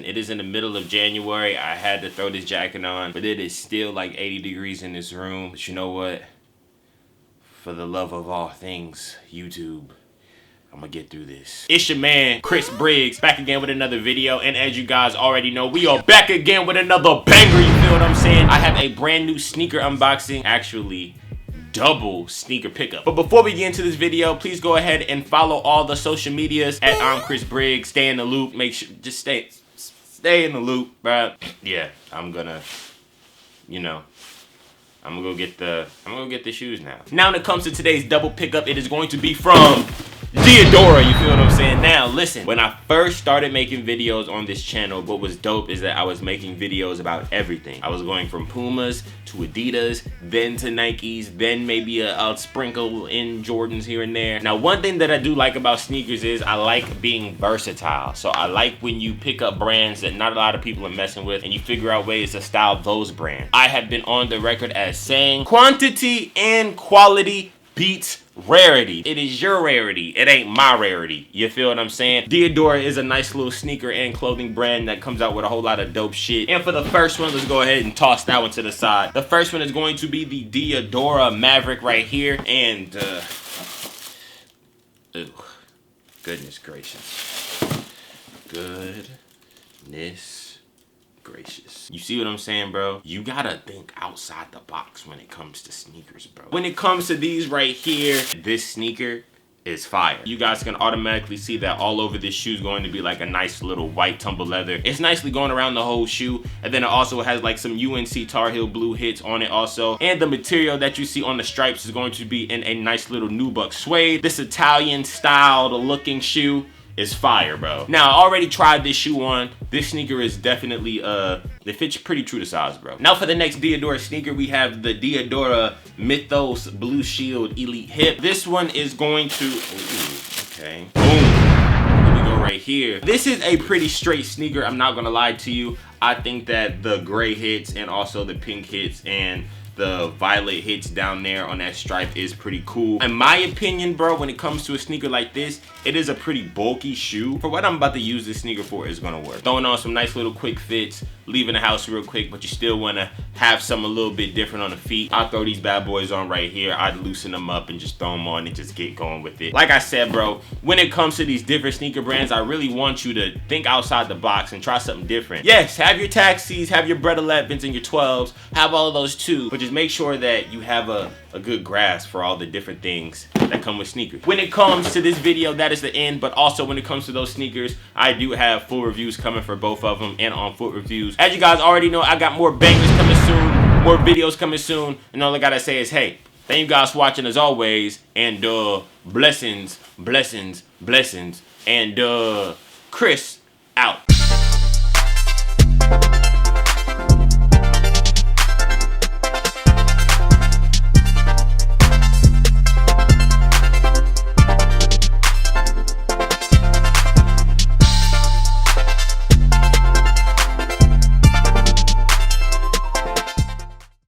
It is in the middle of January. I had to throw this jacket on, but it is still like 80 degrees in this room. But you know what? For the love of all things, YouTube, I'm gonna get through this. It's your man, ImChrisBriggs, back again with another video. And as you guys already know, we are back again with another banger, you feel what I'm saying? I have a brand new sneaker unboxing, actually double sneaker pickup. But before we get into this video, please go ahead and follow all the social medias at ImChrisBriggs. Stay in the loop. Make sure, just stay in the loop, bruh. Yeah, I'm gonna go get the shoes now. Now when it comes to today's double pickup, it is going to be from Diadora, you feel what I'm saying? Now listen, when I first started making videos on this channel, what was dope is that I was making videos about everything. I was going from Pumas to Adidas, then to Nikes, then maybe a sprinkle in Jordans here and there. Now one thing that I do like about sneakers is I like being versatile. So I like when you pick up brands that not a lot of people are messing with and you figure out ways to style those brands. I have been on the record as saying quantity and quality beats rarity. It is your rarity. It ain't my rarity. You feel what I'm saying? Diadora is a nice little sneaker and clothing brand that comes out with a whole lot of dope shit. And for the first one, let's go ahead and toss that one to the side. The first one is going to be the Diadora Maverick right here. And, ooh, goodness gracious. Goodness gracious. You see what I'm saying, bro? You gotta think outside the box when it comes to sneakers, bro. When it comes to these right here, this sneaker is fire. You guys can automatically see that all over this shoe is going to be like a nice little white tumble leather. It's nicely going around the whole shoe. And then it also has like some UNC Tar Heel blue hits on it also. And the material that you see on the stripes is going to be in a nice little nubuck suede. This Italian styled looking shoe is fire, bro. Now, I already tried this shoe on. This sneaker is definitely, it fits pretty true to size, bro. Now for the next Diadora sneaker, we have the Diadora Mythos Blue Shield Elite Hip. This one is going to, ooh, okay. Boom. Here we go right here. This is a pretty straight sneaker, I'm not gonna lie to you. I think that the gray hits and also the pink hits and the violet hits down there on that stripe is pretty cool. In my opinion, bro, when it comes to a sneaker like this, it is a pretty bulky shoe. For what I'm about to use this sneaker for, it's gonna work. Throwing on some nice little quick fits, leaving the house real quick, but you still wanna have some a little bit different on the feet. I'll throw these bad boys on right here. I'd loosen them up and just throw them on and just get going with it. Like I said, bro, when it comes to these different sneaker brands, I really want you to think outside the box and try something different. Yes, have your taxis, have your Bread 11s and your 12s, have all of those too, but just make sure that you have a good grasp for all the different things that come with sneakers. When it comes to this video, that is the end, but also when it comes to those sneakers, I do have full reviews coming for both of them and on foot reviews. As you guys already know, I got more bangers coming soon, more videos coming soon, and all I gotta say is, hey, thank you guys for watching as always, and blessings, blessings, blessings, and Chris out.